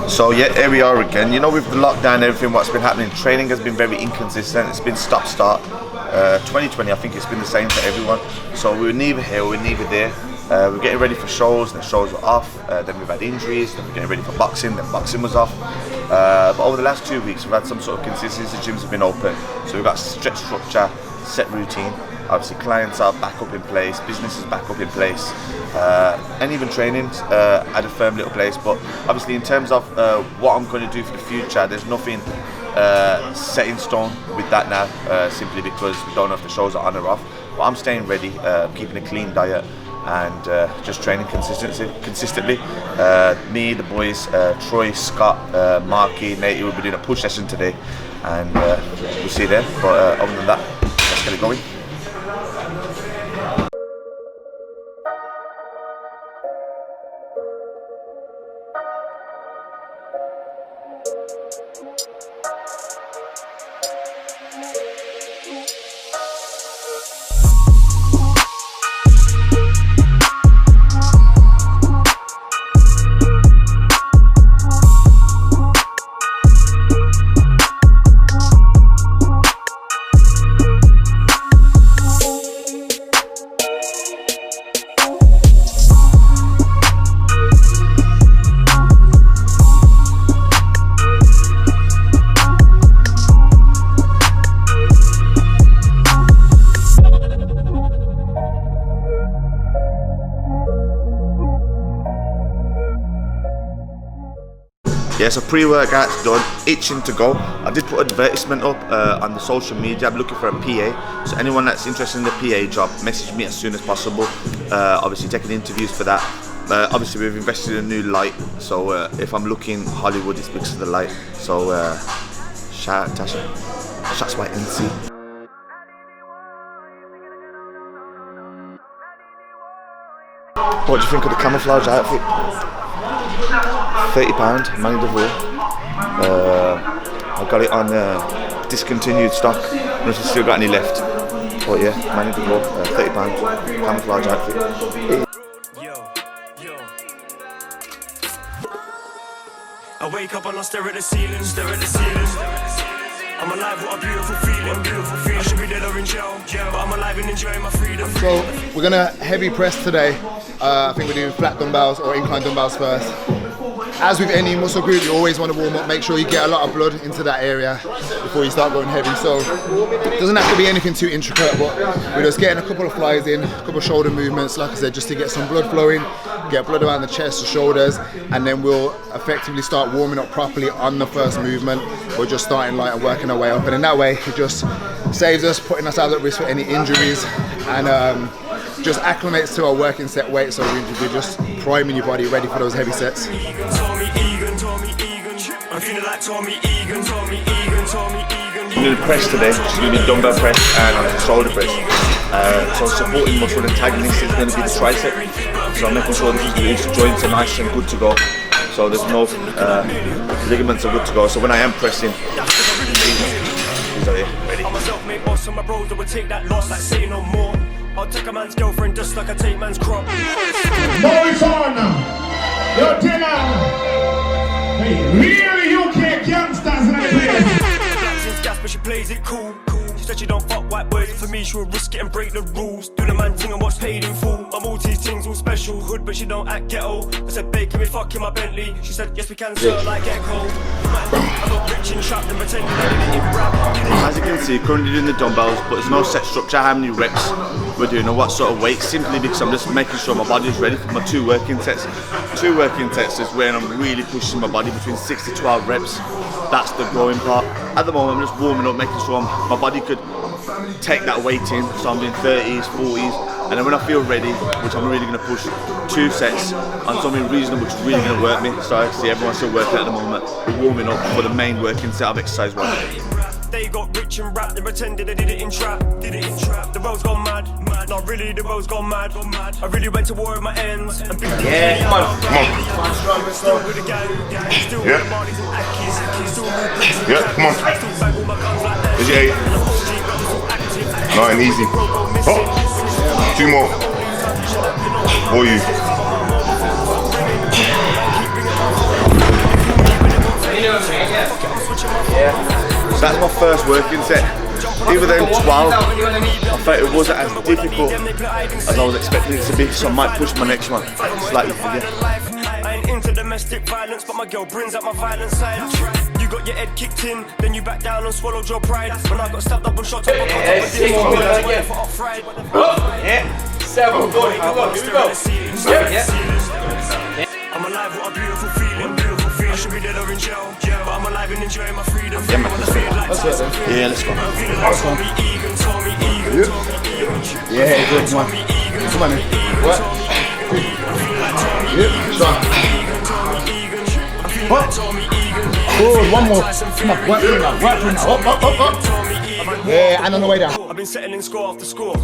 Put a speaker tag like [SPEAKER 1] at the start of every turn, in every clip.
[SPEAKER 1] So yeah, here we are again. You know, with the lockdown and everything, what's been happening, training has been very inconsistent. It's been stop-start. 2020, I think it's been the same for everyone. So we were neither here, we were neither there. We're getting ready for shows, and the shows were off. Then we've had injuries, then we're getting ready for boxing, then boxing was off. But over the last 2 weeks, we've had some sort of consistency. Gyms have been open, so we've got stretch structure, set routine. Obviously, clients are back up in place, business is back up in place, and even training at a firm little place. But obviously, in terms of what I'm going to do for the future, there's nothing set in stone with that now, simply because we don't know if the shows are on or off. But I'm staying ready, keeping a clean diet, and just training consistently. Me, the boys, Troy, Scott, Marky, Nate, we'll be doing a push session today, and we'll see you there. But other than that, let's get it going. Yeah, so pre-workout's done, itching to go. I did put an advertisement up on the social media. I'm looking for a PA, so anyone that's interested in the PA job, message me as soon as possible. Obviously taking interviews for that. Obviously we've invested in a new light, so if I'm looking Hollywood, it's because of the light. So shout out Tasha, shots by NC. What do you think of the camouflage outfit? £30, Manny Deville. I got it on discontinued stock. I don't know if I've still got any left. But yeah, Manny Deville, £30, camouflage outfit.
[SPEAKER 2] I wake up and I stare at the ceiling, I'm alive, what a beautiful feeling, I should be dead or in jail, but I'm alive and enjoying my freedom.
[SPEAKER 3] So we're gonna heavy press today. I think we're doing flat dumbbells or incline dumbbells first. As with any muscle group, you always want to warm up, make sure you get a lot of blood into that area before you start going heavy. So it doesn't have to be anything too intricate, but we're just getting a couple of flies in, a couple of shoulder movements, like I said, just to get some blood flowing, get blood around the chest, the shoulders, and then we'll effectively start warming up properly on the first movement. We're just starting light and working our way up, and in that way, it just saves us, putting us out at risk for any injuries, and just acclimates to our working set weight, so we're just priming your body ready for those heavy sets.
[SPEAKER 1] I'm doing press today, just doing a dumbbell press and shoulder press. So supporting muscle antagonist is going to be the tricep. So I'm making sure these joints are nice and good to go. So there's no ligaments are good to go. So when I am pressing, these are here, ready.
[SPEAKER 2] I'll take a man's girlfriend just like I take man's crop.
[SPEAKER 4] Boys on now. Yo, dinner. Hey, really UK gangsters in the place.
[SPEAKER 2] Since gas, but she plays it cool. She said she don't fuck white boys. For me, she'll risk it and break the rules. Do the man thing and what's paid in full. My Maltese things all special. Hood, but she don't act ghetto. I said, babe, can we fuck in my Bentley? She said, yes, we can, sir, like Echo. I got rich and trapped and pretending I didn't rap.
[SPEAKER 1] As you can see, currently doing the dumbbells, but there's no set structure how many reps we're doing or what sort of weight, simply because I'm just making sure my body is ready for my 2 working sets. 2 working sets is when I'm really pushing my body between 6 to 12 reps. That's the growing part. At the moment, I'm just warming up, making sure my body could take that weight in. So I'm doing 30s, 40s, and then when I feel ready, which I'm really going to push 2 sets on something reasonable, which is really going to work me. So I see everyone's still working at the moment. We're warming up for the main working set of exercise work.
[SPEAKER 2] They got rich and rap, they pretended they did it in trap. The road's gone mad. Not really, the road's gone mad. I really went to war with my ends. And
[SPEAKER 1] yeah, come on.
[SPEAKER 2] Still with the gang, still with the bodies and Akis. Still with bricks.
[SPEAKER 4] Yeah, come on.
[SPEAKER 2] Still bang all my guns like that.
[SPEAKER 4] Is it 8? 9, easy. Oh, 2 more. For you.
[SPEAKER 1] That's my first working set. Even then 12, I felt it wasn't as difficult as I was expecting it to be, so I might push my next one slightly heavier.
[SPEAKER 2] I ain't into domestic violence, but my girl brings out my violent side. You got your head kicked in, then you back down and swallowed your pride. When I got stabbed up and shot up, I got fried.
[SPEAKER 5] Yeah, 7, 40, here we go.
[SPEAKER 2] I'm alive, what a beautiful feeling. I should be dead or in jail, but I'm alive and enjoying my freedom.
[SPEAKER 1] Yeah, let's go.
[SPEAKER 3] Yeah, good, come on. Come on, man. What? Yeah, strong. Good, one more. Come on, work through now, up. Yeah, and on the way down.
[SPEAKER 2] I've been settling score after score.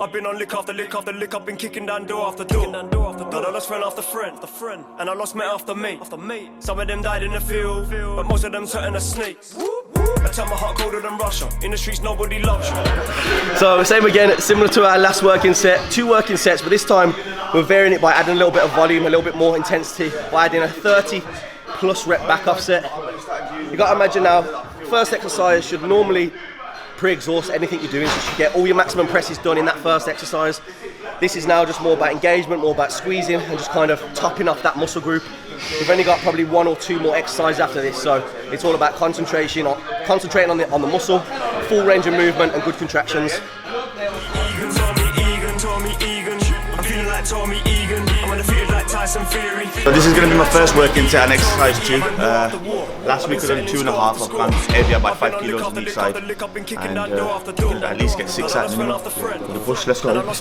[SPEAKER 2] I've been on lick after lick after lick. I've been kicking down door after door. But I lost friend after friend, and I lost mate after mate. Some of them died in the field, but most of them turning to snakes. I tell my heart colder than Russia. In the streets, nobody loves you.
[SPEAKER 5] So same again, similar to our last working set, 2 working sets, but this time we're varying it by adding a little bit of volume, a little bit more intensity, by adding a 30 plus rep back off set. You got to imagine now, first exercise should normally pre-exhaust anything you're doing, so you should get all your maximum presses done in that first exercise. This is now just more about engagement, more about squeezing and just kind of topping off that muscle group. We've only got probably 1 or 2 more exercises after this, so it's all about concentrating on the muscle, full range of movement and good contractions.
[SPEAKER 1] So this is going to be my first working set and exercise 2. Last week I done 2.5. I've gone heavier by 5 kilos on each side, and at least get 6 at minimum. The push, let's go.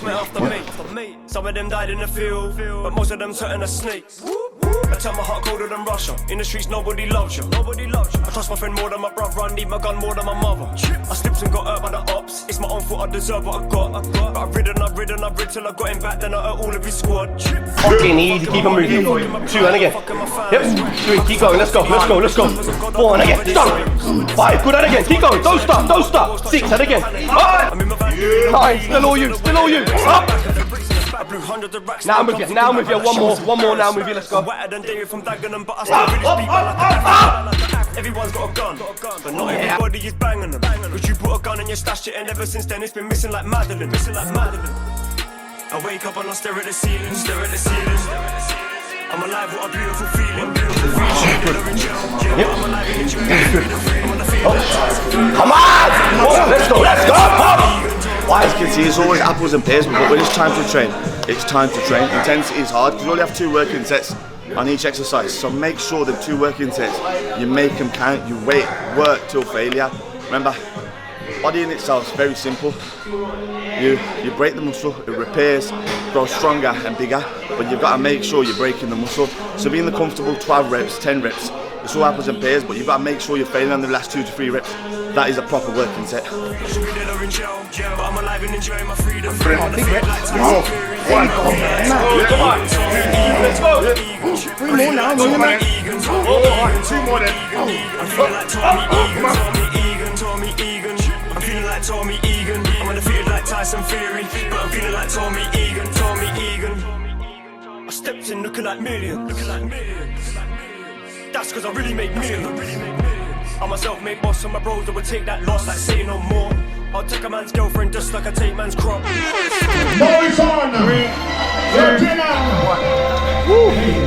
[SPEAKER 2] Some of them died in the field, but most of them turning to snakes. I tell my heart colder than Russia. In the streets, nobody loves you. I trust my friend more than my brother. I need my gun more than my mother. I slipped and got hurt by the ops. It's my own fault. I deserve what I got. But I've ridden till I got him back. Then I hurt all of his squad.
[SPEAKER 5] Okay, need to keep on moving. 2 and again. Yep. 3. Keep going. Let's go. 4 and again. Stop. 5. Good and again. Keep going. Don't stop. 6 and again. Up. 9. Still all you. Up. Now I'm with you. One more. Now I'm with you. Let's go.
[SPEAKER 2] Everyone's got a gun, but not everybody is banging them. Cause you put a gun in your stash it, and ever since then it's been missing like Madeline. I wake up and I stare at the ceiling. I'm alive, what a beautiful feeling.
[SPEAKER 5] Come on! Let's go!
[SPEAKER 1] As you can see, it's always apples and pears, but when it's time to train, it's time to train. Intensity is hard because you only have 2 working sets on each exercise. So make sure the 2 working sets, you make them count, you work till failure. Remember, body in itself is very simple. You break the muscle, it repairs, grows stronger and bigger, but you've got to make sure you're breaking the muscle. So being the comfortable 12 reps, 10 reps, it's all apples and pears, but you've got to make sure you're failing on the last 2 to 3 reps. That is a proper working set.
[SPEAKER 5] Let's go.
[SPEAKER 3] 3 more now, 2 more then.
[SPEAKER 2] I'm feeling like Tommy Egan. I'm undefeated like Tyson Fury, but I'm feeling like Tommy Egan. I stepped in looking like millions. That's cause I really make millions. I'm a self-made boss, and my bros that would take that loss like say no more. I'll take a man's girlfriend just like I take man's crop.
[SPEAKER 4] Boys on! Your dinner!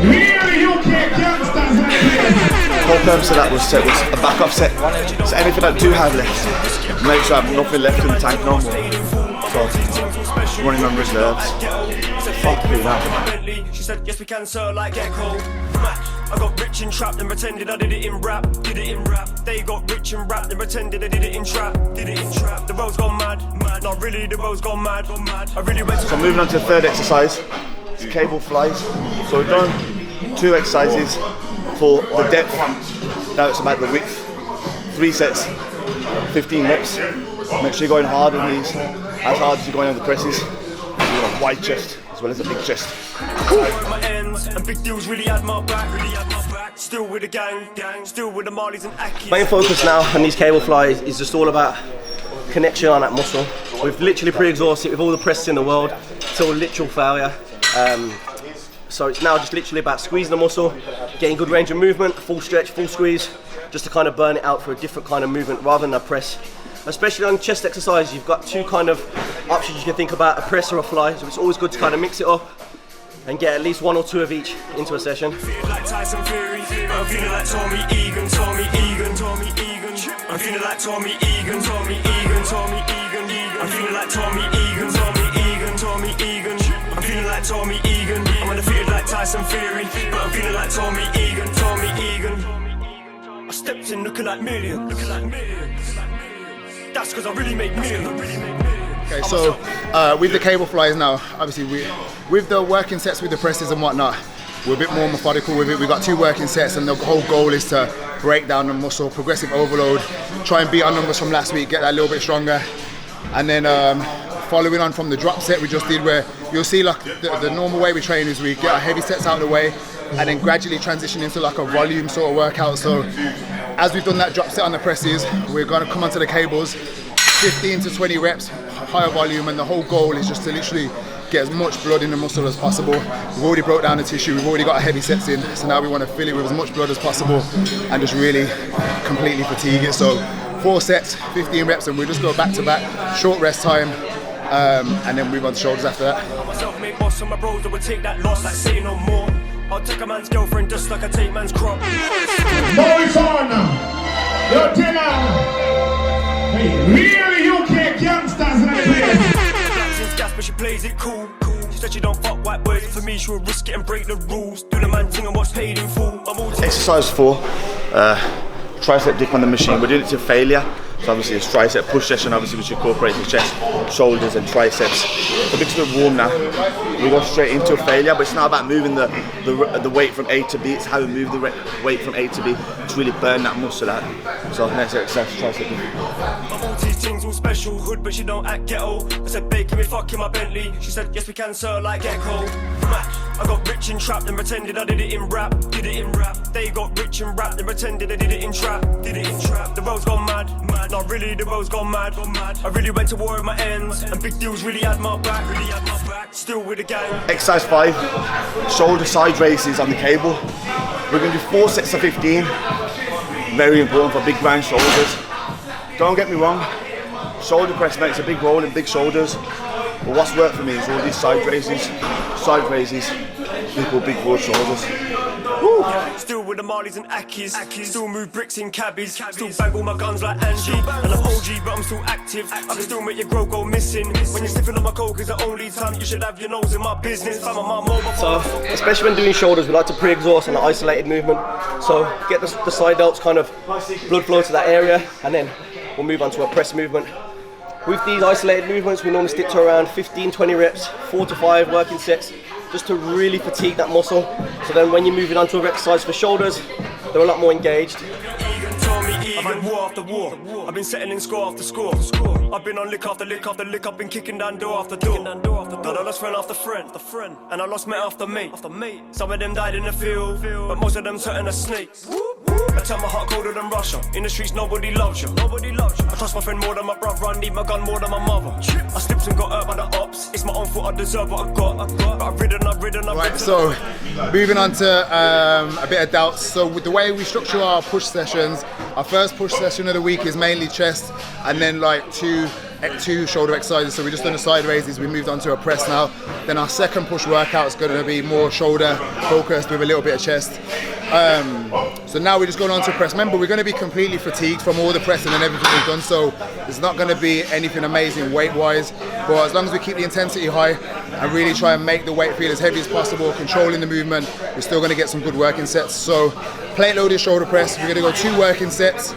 [SPEAKER 4] Really, you can't gangsters like this!
[SPEAKER 1] The whole purpose of that was a back off set. So anything I do have left, make sure I have nothing left in the tank no more. So, running on reserves. Fuck me now.
[SPEAKER 2] She said, yes we can sir, like Echo. I got rich and trapped and pretended I did it in rap. They got rich and rapped and pretended I did it in trap. The road's gone mad. Not really, the road's gone mad. I really went to.
[SPEAKER 1] So moving on to the 3rd exercise, it's cable flies. So we've done 2 exercises for the depth. Now it's about the width. 3 sets, 15 reps. Make sure you're going hard on these, as hard as you're going on the presses. So you've got a wide chest as well as a big chest.
[SPEAKER 2] My ends and big deals really had my back. Still with the gang, still with the Marlies and Akis.
[SPEAKER 5] Main focus now on these cable flies is just all about connection on that muscle. We've literally pre-exhausted with all the presses in the world till literal failure. So it's now just literally about squeezing the muscle, getting good range of movement, full stretch, full squeeze, just to kind of burn it out for a different kind of movement rather than a press. Especially on chest exercise, you've got two kind of options you can think about, a press or a fly, so it's always good to kind of mix it up and get at least one or two of each into a session.
[SPEAKER 2] Like Tyson Fury, I'm feeling like Tommy Egan, Tommy Egan, Tommy Egan. I'm feeling like Tommy Egan, Tommy Egan, Tommy Egan. I'm feeling like Tommy Egan, Tommy Egan, Tommy Egan. I'm feeling like Tommy Egan. I'm undefeated like Tyson Fury, but I'm feeling like Tommy Egan, Tommy Egan. I stepped in looking like millions, looking like millions. That's because I really make millions.
[SPEAKER 3] Okay, so with the cable flies now, obviously with the working sets with the presses and whatnot, we're a bit more methodical with it. We've got 2 working sets and the whole goal is to break down the muscle, progressive overload, try and beat our numbers from last week, get that a little bit stronger. And then following on from the drop set we just did, where you'll see like the normal way we train is we get our heavy sets out of the way and then gradually transition into like a volume sort of workout. So as we've done that drop set on the presses, we're going to come onto the cables, 15 to 20 reps, higher volume, and the whole goal is just to literally get as much blood in the muscle as possible. We've already broke down the tissue, we've already got our heavy sets in, so now we want to fill it with as much blood as possible and just really completely fatigue it. So 4 sets, 15 reps, and we'll just go back to back, short rest time, and then move on to shoulders after that.
[SPEAKER 2] Myself made boss on my bros that would take that loss like say no more. I'll take a man's girlfriend just like I take man's crop.
[SPEAKER 4] Boys on now. Yo, dinner. Hey, really UK gangsters in the place.
[SPEAKER 2] Since gas, but she plays it cool. She said she don't fuck white boys. For me, she will risk it and break the rules. Do the man thing and what's paid in full. I'm all
[SPEAKER 1] Exercise 4, tricep dip on the machine. We're doing it to failure. So obviously it's tricep push session, obviously which incorporates the chest, shoulders and triceps. So because we're warm now, we go straight into a failure, but it's not about moving the weight from A to B, it's how we move the weight from A to B to really burn that muscle out. So next exercise, tricep dip.
[SPEAKER 2] all these things all special, hood but she don't act ghetto. I said, babe, can we fuck in my Bentley? She said, yes we can sir, like Gecko. I got rich and trapped and pretended I did it in rap, did it in rap. They got rich and rapped and pretended I did it in trap, did it in trap. The road's gone mad, not really, the road's gone mad. I really went to war with my ends, and big deals really had my back, still with the gang.
[SPEAKER 1] Exercise 5, shoulder side raises on the cable. We're going to do 4 sets of 15. Very important for big round shoulders. Don't get me wrong, shoulder press makes a big role in big shoulders, but what's worked for me is all these side raises, equal big broad shoulders. Woo.
[SPEAKER 2] Still with the Marlies and Akis, still move bricks in cabbies, still bang all my guns like Angie, and I'm OG but I'm still active, I can still make your grow go missing. When you're sniffing on my coke is the only time you should have your nose in my business. I'm on my mobile.
[SPEAKER 5] So, especially when doing shoulders, we like to pre-exhaust on an isolated movement. So get the side delts kind of blood flow to that area, and then we'll move on to a press movement. With these isolated movements, we normally stick to around 15-20 reps, 4 to 5 working sets, just to really fatigue that muscle. So then when you're moving on to an exercise for shoulders, they're a lot more engaged.
[SPEAKER 2] I've had war after war, I've been settling score after score. I've been on lick after lick after lick, I've been kicking down door after door. But I lost friend after friend, and I lost mate after mate. Some of them died in the field, but most of them turned to snakes. I tell my heart colder than Russia. In the streets, nobody loves you. I trust my friend more than my brother. I need my gun more than my mother. I slipped and got hurt by the ops. It's my own fault. I deserve what I got. But I've ridden.
[SPEAKER 3] Right, so moving on to a bit of doubts. So with the way we structure our push sessions, our first push session of the week is mainly chest, and then like two shoulder exercises. So we just done the side raises. We moved on to a press now. Then our second push workout is going to be more shoulder focused with a little bit of chest. So now we're just going on to press. Remember, we're going to be completely fatigued from all the pressing and everything we've done, so there's not going to be anything amazing weight-wise, but as long as we keep the intensity high and really try and make the weight feel as heavy as possible, controlling the movement, we're still going to get some good working sets. So plate loaded shoulder press, we're going to go 2 working sets,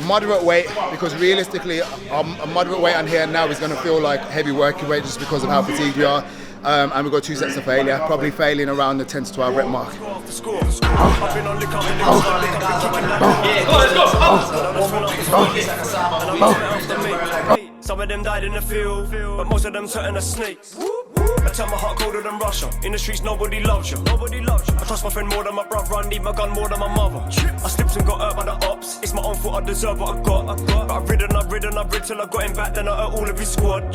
[SPEAKER 3] moderate weight, because realistically a moderate weight on here now is going to feel like heavy working weight just because of how fatigued we are. And we've got 2 sets of failure, probably failing around the 10 to 12 rep mark.
[SPEAKER 2] Some of them died in the field, but most of them turned to snakes. I tell my heart colder than Russia. In the streets, nobody loves you. I trust my friend more than my brother. I need my gun more than my mother. I slipped and got hurt by the ops. It's my own fault. thought I deserve what I got. But I've ridden till I got him back, then I hurt all of his squad.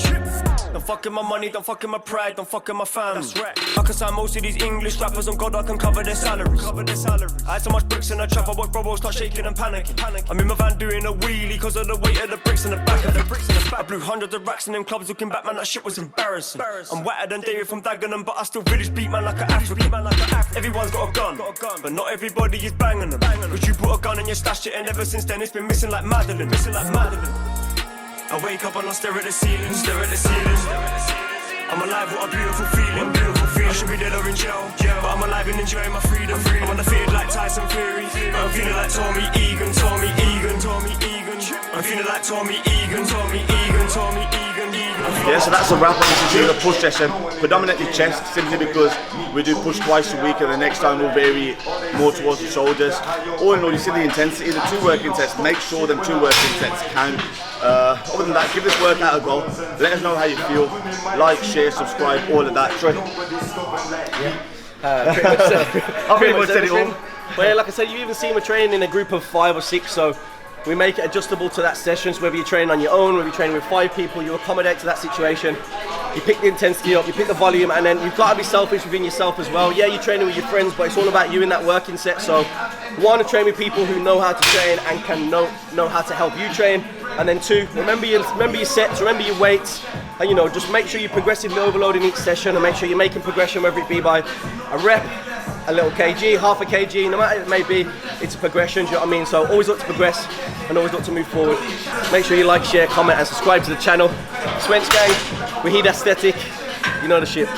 [SPEAKER 2] Don't fuck in my money, don't fuck in my pride, don't fuck in my fam. That's right. I can sign most of these English rappers on God, I can cover their salaries. I had so much bricks in the trap, I watch bro start shaking and panicking. I'm in my van doing a wheelie cause of the weight of the bricks in the back of the bricks in the back. I blew hundreds of racks in them clubs looking back, man, that shit was embarrassing. I'm wetter than David from Dagenham, but I still village beat man like an African. Everyone's got a gun, but not everybody is banging them. Cause you put a gun and you stashed it, and ever since then it's been missing like Madeline. I wake up and I stare at the ceiling. I'm alive, what a beautiful feeling. I should be dead or in jail, but I'm alive and enjoying my freedom. I'm undefeated like Tyson Fury, but I'm feeling like Tommy Egan. I'm feeling like Tommy Egan.
[SPEAKER 1] Yeah, so that's a wrap on this is the push session. Predominantly chest, simply because we do push twice a week and the next time we'll vary more towards the shoulders. All in all, you see the intensity, the 2 working sets, make sure them 2 working sets count. Other than that, give this workout a go. Let us know how you feel. Like, share, subscribe, all of that.
[SPEAKER 5] I've pretty much said it all. Well, like I said, you even see we're training in a group of 5 or 6, so we make it adjustable to that session. So whether you're training on your own, whether you're training with 5 people, you accommodate to that situation. You pick the intensity up, you pick the volume, and then you've got to be selfish within yourself as well. Yeah, you're training with your friends, but it's all about you in that working set. So one, to train with people who know how to train and can know how to help you train. And then 2, remember your sets, remember your weights, and just make sure you're progressively overloading each session, and make sure you're making progression, whether it be by a rep, a little kg, half a kg, no matter it may be, it's a progression, do you know what I mean? So always look to progress and always look to move forward. Make sure you like, share, comment and subscribe to the channel. Swench gang, Waheed aesthetic, you know the shit.